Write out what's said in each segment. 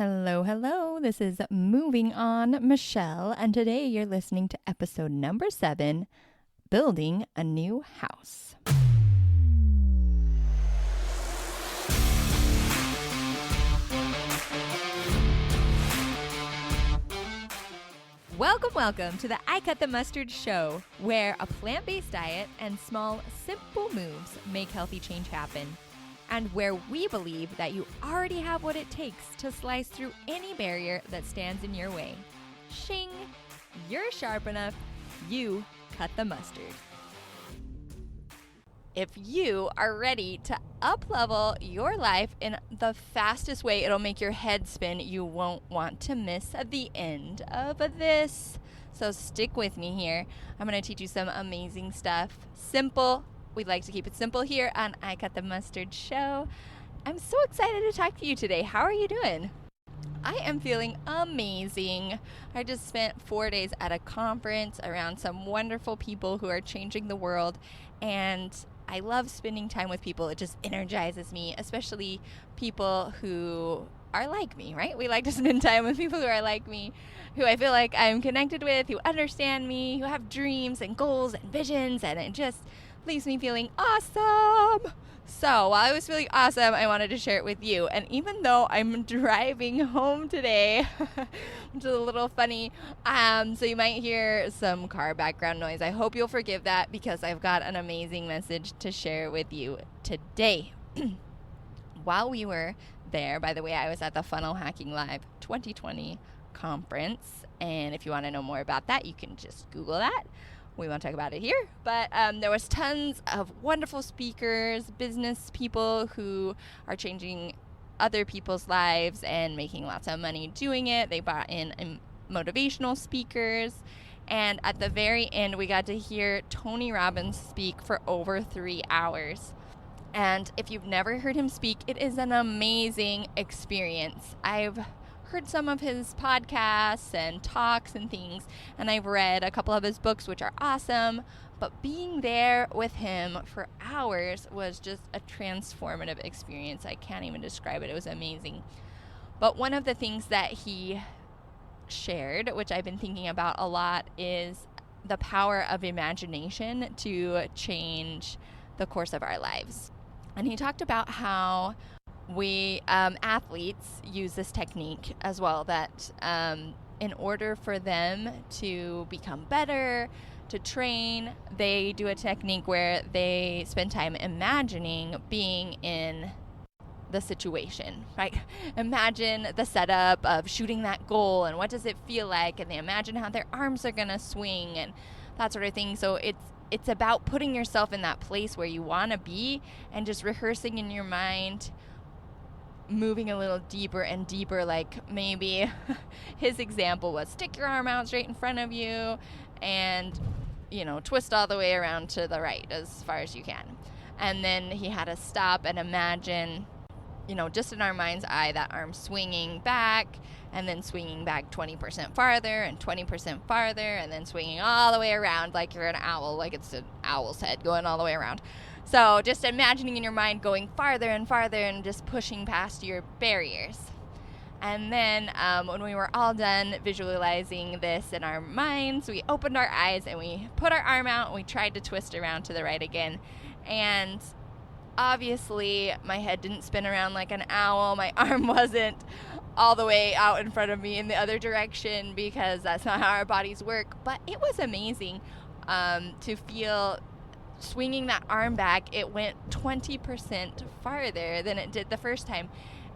Hello, hello. This is Moving On Michelle, and today you're listening to episode number 7, Building a New House. Welcome to the I Cut the Mustard show, where a plant-based diet and small, simple moves make healthy change happen. And where we believe that you already have what it takes to slice through any barrier that stands in your way. Shing! You're sharp enough. You cut the mustard. If you are ready to up-level your life in the fastest way it'll make your head spin, you won't want to miss the end of this. So stick with me here. I'm going to teach you some amazing stuff. Simple. We'd like to keep it simple here on I Cut the Mustard show. I'm so excited to talk to you today. How are you doing? I am feeling amazing. I just spent 4 days at a conference around some wonderful people who are changing the world, and I love spending time with people. It just energizes me, especially people who are like me, right? We like to spend time with people who are like me, who I feel like I'm connected with, who understand me, who have dreams and goals and visions, and it just leaves me feeling awesome. So while I was feeling awesome, I wanted to share it with you. And even though I'm driving home today, which is a little funny, so you might hear some car background noise. I hope you'll forgive that because I've got an amazing message to share with you today. While we were there, by the way, I was at the Funnel Hacking Live 2020 conference. And if you want to know more about that, you can just Google that. We won't talk about it here, but there was tons of wonderful speakers, business people who are changing other people's lives and making lots of money doing it. They brought in motivational speakers, and at the very end, we got to hear Tony Robbins speak for over 3 hours. And if you've never heard him speak, it is an amazing experience. I've heard some of his podcasts and talks and things, and I've read a couple of his books, which are awesome, but being there with him for hours was just a transformative experience. I can't even describe it. It was amazing. But one of the things that he shared, which I've been thinking about a lot, is the power of imagination to change the course of our lives. And he talked about how we athletes use this technique as well, that in order for them to become better, to train, they do a technique where they spend time imagining being in the situation, right? Imagine the setup of shooting that goal and what does it feel like, and they imagine how their arms are gonna swing and that sort of thing. So it's about putting yourself in that place where you want to be and just rehearsing in your mind, moving a little deeper and deeper. Like maybe his example was stick your arm out straight in front of you and, twist all the way around to the right as far as you can. And then he had us stop and imagine, just in our mind's eye, that arm swinging back and then swinging back 20% farther and 20% farther and then swinging all the way around like you're an owl, like it's an owl's head going all the way around. So just imagining in your mind going farther and farther and just pushing past your barriers. And then when we were all done visualizing this in our minds, we opened our eyes and we put our arm out and we tried to twist around to the right again. And obviously my head didn't spin around like an owl. My arm wasn't all the way out in front of me in the other direction because that's not how our bodies work. But it was amazing to feel swinging that arm back. It went 20% farther than it did the first time.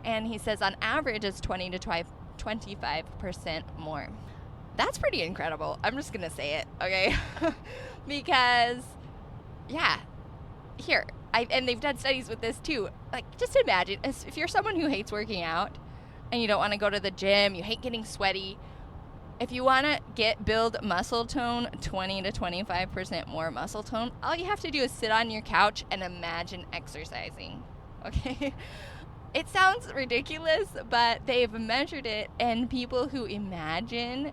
And he says on average it's 20 to 25% more. That's pretty incredible. I'm just going to say it, okay? Because, yeah, here. And they've done studies with this too. Like, just imagine, if you're someone who hates working out and you don't want to go to the gym, you hate getting sweaty, if you want to build muscle tone, 20 to 25% more muscle tone, all you have to do is sit on your couch and imagine exercising, okay? It sounds ridiculous, but they've measured it, and people who imagine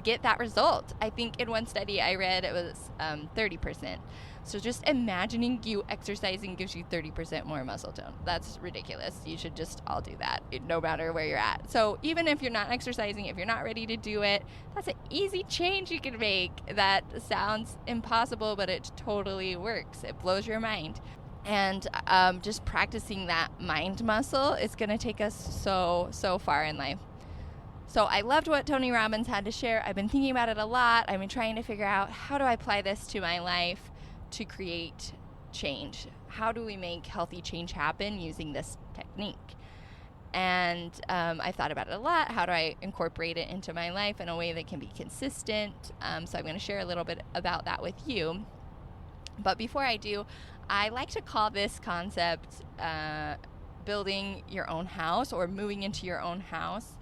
get that result. I think in one study I read it was 30%. So just imagining you exercising gives you 30% more muscle tone. That's ridiculous. You should just all do that, no matter where you're at. So even if you're not exercising, if you're not ready to do it, that's an easy change you can make. That sounds impossible, but it totally works. It blows your mind. And just practicing that mind muscle is going to take us so far in life. So I loved what Tony Robbins had to share. I've been thinking about it a lot. I've been trying to figure out, how do I apply this to my life to create change? How do we make healthy change happen using this technique? And I thought about it a lot. How do I incorporate it into my life in a way that can be consistent? So I'm going to share a little bit about that with you. But before I do, I like to call this concept building your own house, or moving into your own house,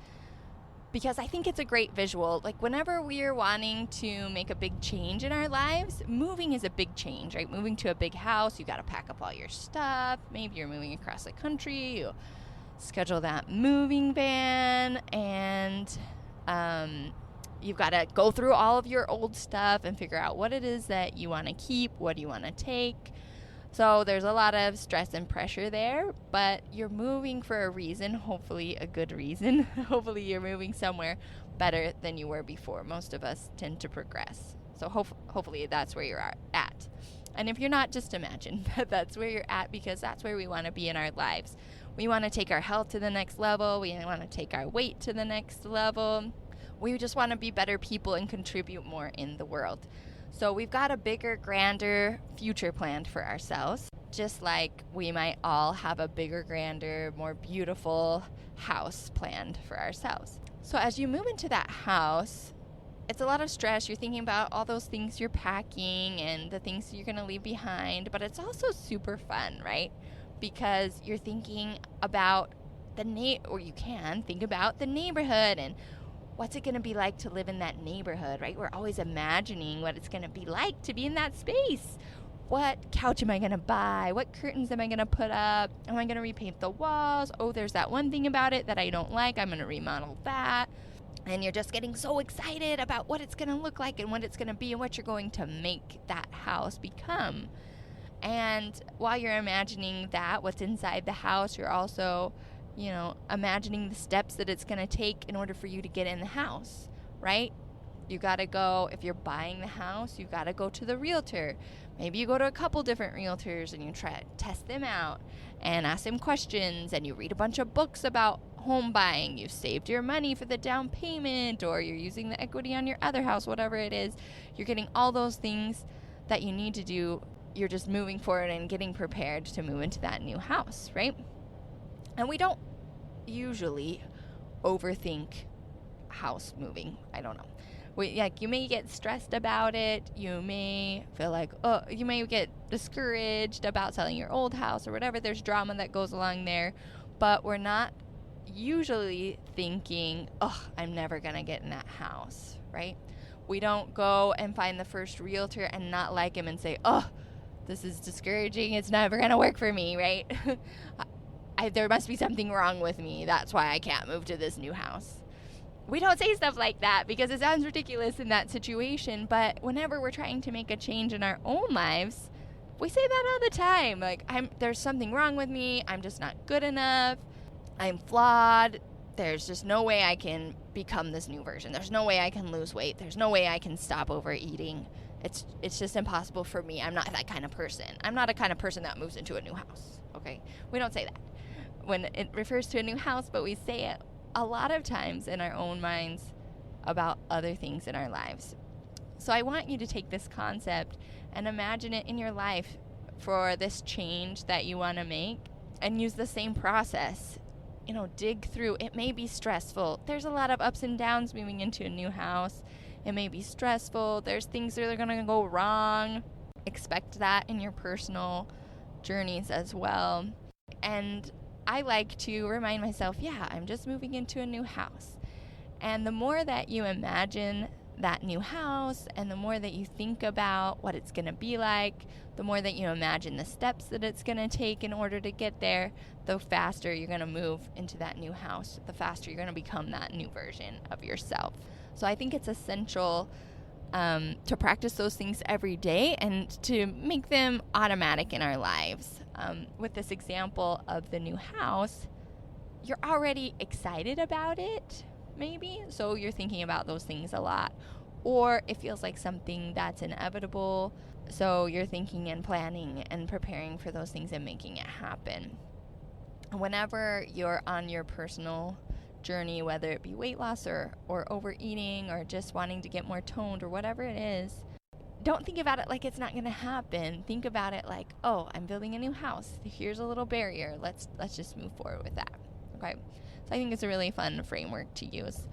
because I think it's a great visual. Like, whenever we're wanting to make a big change in our lives, moving is a big change, right? Moving to a big house, you got to pack up all your stuff. Maybe you're moving across the country. You schedule that moving van, and you've got to go through all of your old stuff and figure out what it is that you want to keep, what do you want to take. So there's a lot of stress and pressure there, but you're moving for a reason, hopefully a good reason. Hopefully you're moving somewhere better than you were before. Most of us tend to progress. So hopefully that's where you're at. And if you're not, just imagine that that's where you're at, because that's where we want to be in our lives. We want to take our health to the next level. We want to take our weight to the next level. We just want to be better people and contribute more in the world. So we've got a bigger, grander future planned for ourselves, just like we might all have a bigger, grander, more beautiful house planned for ourselves. So as you move into that house, it's a lot of stress. You're thinking about all those things you're packing and the things you're going to leave behind, but it's also super fun, right? Because you're thinking about or you can think about the neighborhood and what's it going to be like to live in that neighborhood, right? We're always imagining what it's going to be like to be in that space. What couch am I going to buy? What curtains am I going to put up? Am I going to repaint the walls? Oh, there's that one thing about it that I don't like. I'm going to remodel that. And you're just getting so excited about what it's going to look like and what it's going to be and what you're going to make that house become. And while you're imagining that, what's inside the house, you're also imagining the steps that it's going to take in order for you to get in the house, right? You got to go, if you're buying the house, you got to go to the realtor. Maybe you go to a couple different realtors and you try to test them out and ask them questions, and you read a bunch of books about home buying. You've saved your money for the down payment, or you're using the equity on your other house, whatever it is. You're getting all those things that you need to do. You're just moving forward and getting prepared to move into that new house, right? And we don't usually overthink house moving. I don't know. You may get stressed about it. You may feel like, you may get discouraged about selling your old house or whatever. There's drama that goes along there. But we're not usually thinking, I'm never going to get in that house, right? We don't go and find the first realtor and not like him and say, this is discouraging. It's never going to work for me, right? There must be something wrong with me. That's why I can't move to this new house. We don't say stuff like that because it sounds ridiculous in that situation. But whenever we're trying to make a change in our own lives, we say that all the time. Like, there's something wrong with me. I'm just not good enough. I'm flawed. There's just no way I can become this new version. There's no way I can lose weight. There's no way I can stop overeating. It's just impossible for me. I'm not that kind of person. I'm not a kind of person that moves into a new house. Okay? We don't say that when it refers to a new house, but we say it a lot of times in our own minds about other things in our lives. So I want you to take this concept and imagine it in your life for this change that you want to make, and use the same process. Dig through. It may be stressful. There's a lot of ups and downs moving into a new house. It may be stressful. There's things that are going to go wrong. Expect that in your personal journeys as well. And I like to remind myself, I'm just moving into a new house. And the more that you imagine that new house, and the more that you think about what it's going to be like, the more that you imagine the steps that it's going to take in order to get there, the faster you're going to move into that new house, the faster you're going to become that new version of yourself. So I think it's essential to practice those things every day and to make them automatic in our lives. With this example of the new house, you're already excited about it, maybe, so you're thinking about those things a lot. Or it feels like something that's inevitable, so you're thinking and planning and preparing for those things and making it happen. Whenever you're on your personal journey, whether it be weight loss or overeating or just wanting to get more toned or whatever it is, don't think about it like it's not going to happen. Think about it like, oh, I'm building a new house. Here's a little barrier. Let's just move forward with that. Okay. So I think it's a really fun framework to use.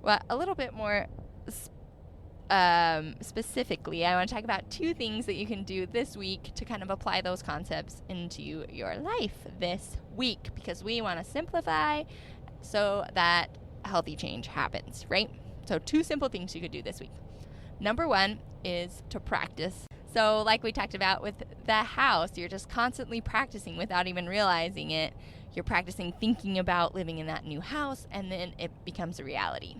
Well, a little bit more specifically, I want to talk about 2 things that you can do this week to kind of apply those concepts into your life this week, because we want to simplify so that healthy change happens, right? So 2 simple things you could do this week. Number 1 is to practice. So like we talked about with the house, you're just constantly practicing without even realizing it. You're practicing thinking about living in that new house, and then it becomes a reality.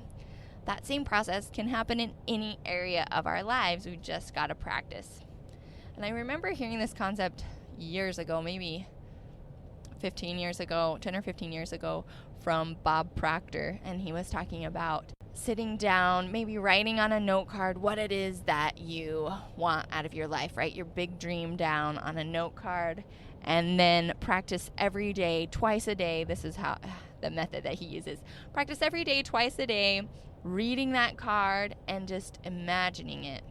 That same process can happen in any area of our lives. We just got to practice. And I remember hearing this concept years ago, maybe 10 or 15 years ago, from Bob Proctor. And he was talking about sitting down, maybe writing on a note card what it is that you want out of your life. Write your big dream down on a note card, and then practice every day, twice a day. This is how the method that he uses. Practice every day, twice a day, reading that card and just imagining it.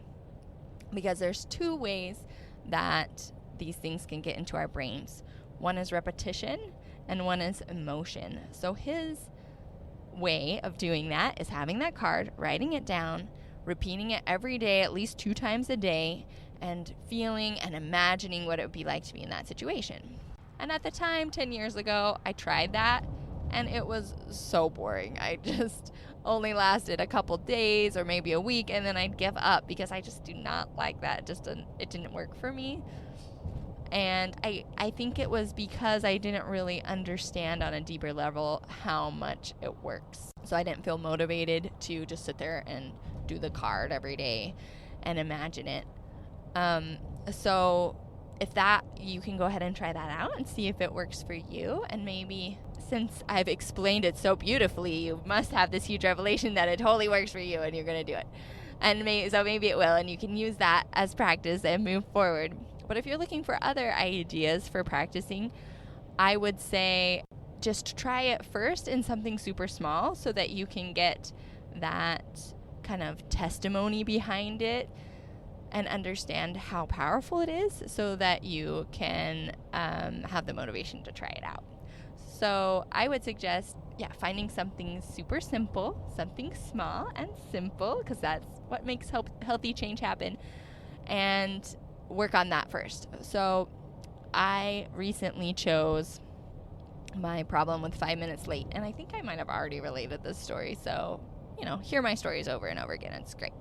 Because there's 2 ways that these things can get into our brains. One is repetition and one is emotion. So his way of doing that is having that card, writing it down, repeating it every day, at least 2 times a day, and feeling and imagining what it would be like to be in that situation. And at the time, 10 years ago, I tried that, and it was so boring. I just only lasted a couple days or maybe a week, and then I'd give up because I just do not like that. It didn't work for me. And I think it was because I didn't really understand on a deeper level how much it works. So I didn't feel motivated to just sit there and do the card every day and imagine it. So if that, you can go ahead and try that out and see if it works for you. And maybe, since I've explained it so beautifully, you must have this huge revelation that it totally works for you and you're going to do it. And so maybe it will, and you can use that as practice and move forward. But if you're looking for other ideas for practicing, I would say just try it first in something super small so that you can get that kind of testimony behind it and understand how powerful it is, so that you can have the motivation to try it out. So I would suggest, finding something super simple, something small and simple, because that's what makes healthy change happen, and work on that first. So I recently chose my problem with 5 minutes late, and I think I might have already related this story, so, hear my stories over and over again. It's great.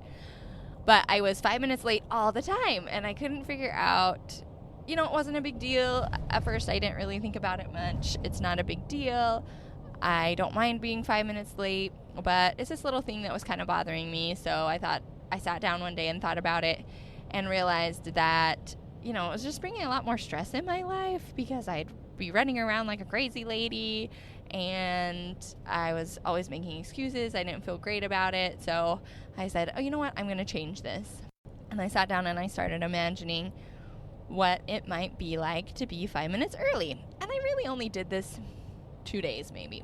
But I was 5 minutes late all the time, and I couldn't figure out, it wasn't a big deal. At first, I didn't really think about it much. It's not a big deal. I don't mind being 5 minutes late, but it's this little thing that was kind of bothering me. So I sat down one day and thought about it and realized that, it was just bringing a lot more stress in my life, because I'd be running around like a crazy lady, and I was always making excuses. I didn't feel great about it. So I said, oh, you know what? I'm going to change this. And I sat down and I started imagining what it might be like to be 5 minutes early. And I really only did this 2 days maybe,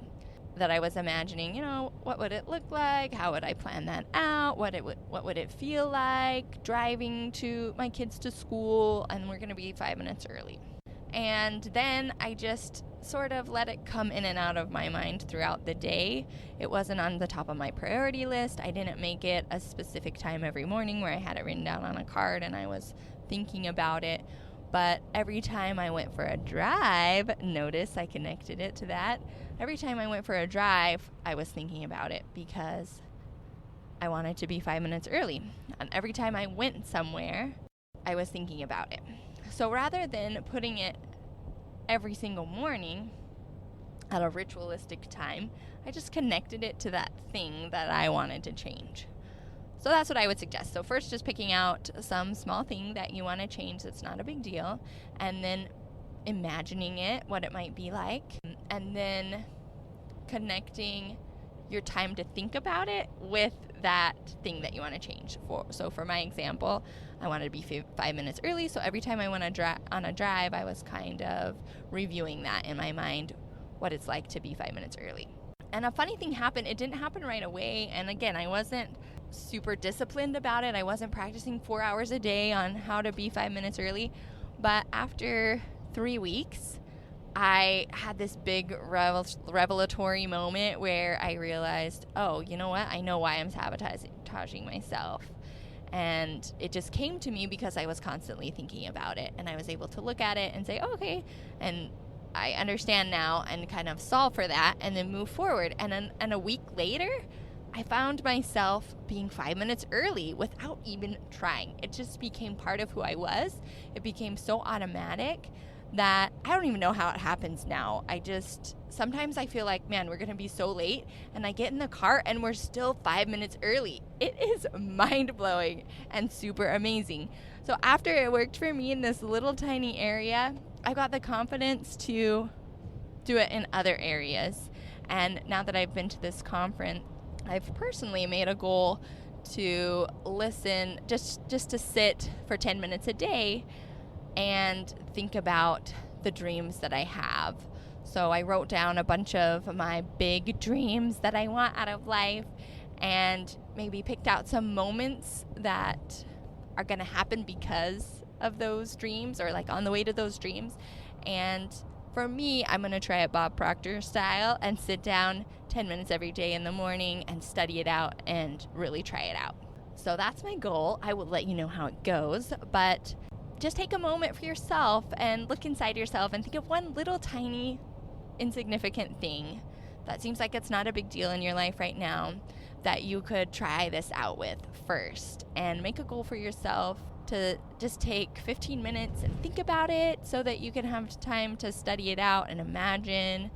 that I was imagining, what would it look like? How would I plan that out? What would it feel like driving to my kids to school, and we're going to be 5 minutes early. And then I just sort of let it come in and out of my mind throughout the day. It wasn't on the top of my priority list. I didn't make it a specific time every morning where I had it written down on a card and I was thinking about it. But every time I went for a drive, notice I connected it to that. Every time I went for a drive, I was thinking about it, because I wanted to be 5 minutes early. And every time I went somewhere, I was thinking about it. So rather than putting it every single morning at a ritualistic time, I just connected it to that thing that I wanted to change. So that's what I would suggest. So first, just picking out some small thing that you want to change that's not a big deal, and then imagining it, what it might be like, and then connecting your time to think about it with that thing that you want to change. So for my example, I wanted to be 5 minutes early, so every time I went on a drive, I was kind of reviewing that in my mind, what it's like to be 5 minutes early. And a funny thing happened. It didn't happen right away, and again, I wasn't super disciplined about it. I wasn't practicing 4 hours a day on how to be 5 minutes early, but after 3 weeks, I had this big revelatory moment where I realized, oh, you know what? I know why I'm sabotaging myself. And it just came to me because I was constantly thinking about it, and I was able to look at it and say, oh, okay, and I understand now, and kind of solve for that and then move forward. And then a week later, I found myself being 5 minutes early without even trying. It just became part of who I was. It became so automatic that I don't even know how it happens now. Sometimes I feel like, man, we're going to be so late, and I get in the car and we're still 5 minutes early. It is mind-blowing and super amazing. So after it worked for me in this little tiny area, I got the confidence to do it in other areas. And now that I've been to this conference, I've personally made a goal to listen, just to sit for 10 minutes a day and think about the dreams that I have. So I wrote down a bunch of my big dreams that I want out of life, and maybe picked out some moments that are going to happen because of those dreams, or like on the way to those dreams. And for me, I'm going to try it Bob Proctor style and sit down 10 minutes every day in the morning and study it out and really try it out. So that's my goal. I will let you know how it goes, but just take a moment for yourself and look inside yourself and think of one little tiny insignificant thing that seems like it's not a big deal in your life right now that you could try this out with first, and make a goal for yourself to just take 15 minutes and think about it so that you can have time to study it out and imagine,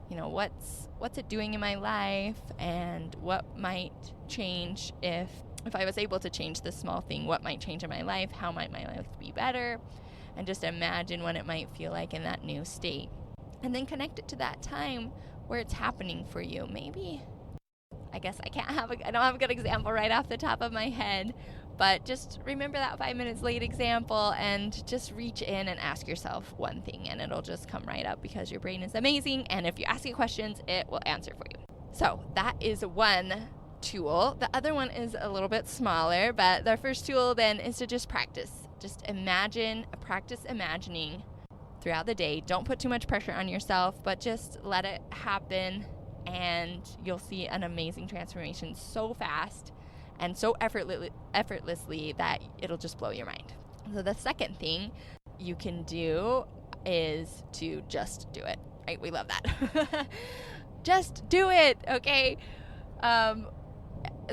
what's it doing in my life, and what might change if I was able to change this small thing, what might change in my life, how might my life be better, and just imagine what it might feel like in that new state. And then connect it to that time where it's happening for you. Maybe, I guess I don't have a good example right off the top of my head, but just remember that 5 minutes late example and just reach in and ask yourself one thing, and it'll just come right up because your brain is amazing, and if you ask it questions, it will answer for you. So that is one tool. The other one is a little bit smaller, but the first tool then is to just practice. Just practice imagining throughout the day. Don't put too much pressure on yourself, but just let it happen, and you'll see an amazing transformation so fast and so effortlessly that it'll just blow your mind. So the second thing you can do is to just do it, right? We love that. Just do it, okay?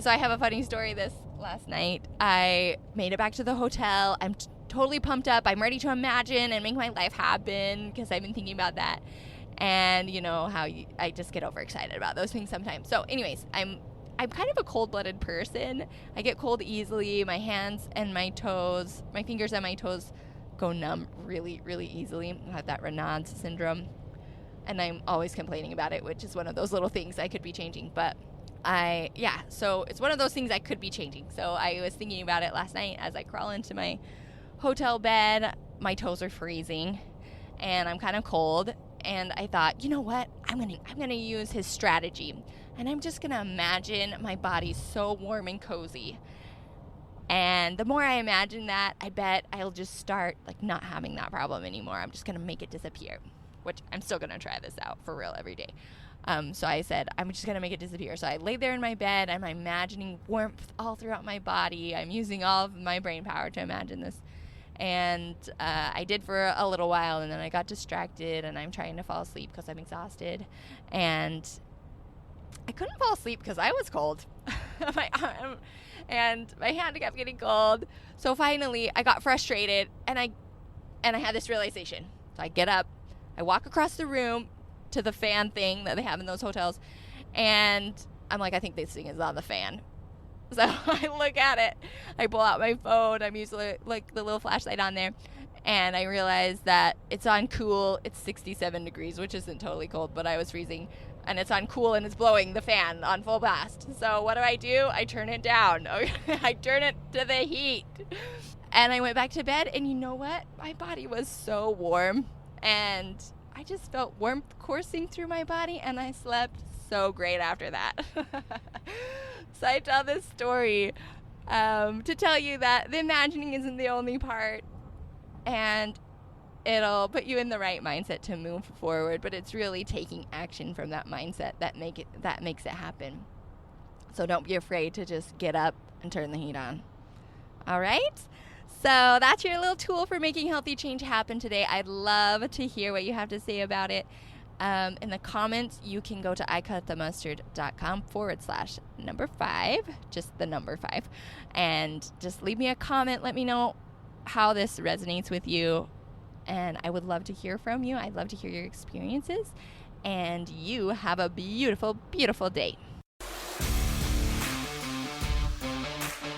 So I have a funny story this last night. I made it back to the hotel. I'm totally pumped up. I'm ready to imagine and make my life happen because I've been thinking about that. And you know how I just get overexcited about those things sometimes. So anyways, I'm kind of a cold-blooded person. I get cold easily. My hands and my fingers and my toes go numb really, really easily. I have that Raynaud's syndrome. And I'm always complaining about it, which is one of those little things I could be changing. But so it's one of those things I could be changing. So I was thinking about it last night as I crawl into my hotel bed. My toes are freezing and I'm kind of cold. And I thought, you know what? I'm gonna use his strategy. And I'm just gonna imagine my body so warm and cozy. And the more I imagine that, I bet I'll just start not having that problem anymore. I'm just gonna make it disappear, which I'm still gonna try this out for real every day. So I said, I'm just gonna make it disappear. So I lay there in my bed. I'm imagining warmth all throughout my body. I'm using all of my brain power to imagine this. And I did for a little while, and then I got distracted, and I'm trying to fall asleep because I'm exhausted. And I couldn't fall asleep because I was cold. My arm and my hand kept getting cold. So finally, I got frustrated, and I had this realization. So I get up, I walk across the room to the fan thing that they have in those hotels, and I'm like, I think this thing is on the fan. So I look at it. I pull out my phone. I'm usually like the little flashlight on there. And I realize that it's on cool. It's 67 degrees, which isn't totally cold, but I was freezing. And it's on cool and it's blowing the fan on full blast. So what do? I turn it down. I turn it to the heat. And I went back to bed, and you know what? My body was so warm. And I just felt warmth coursing through my body, and I slept so great after that. So I tell this story to tell you that the imagining isn't the only part. And it'll put you in the right mindset to move forward, but it's really taking action from that mindset that makes it happen. So don't be afraid to just get up and turn the heat on. All right? So that's your little tool for making healthy change happen today. I'd love to hear what you have to say about it. In the comments, you can go to icutthemustard.com/5, just the number 5, and just leave me a comment. Let me know how this resonates with you, and I would love to hear from you. I'd love to hear your experiences, and you have a beautiful, beautiful day.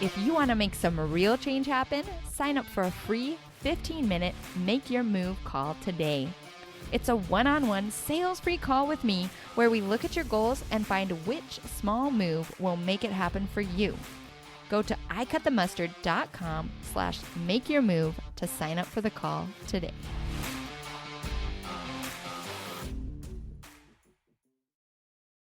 If you want to make some real change happen, sign up for a free 15-minute Make Your Move call today. It's a one-on-one sales-free call with me where we look at your goals and find which small move will make it happen for you. Go to icutthemustard.com/makeyourmove to sign up for the call today.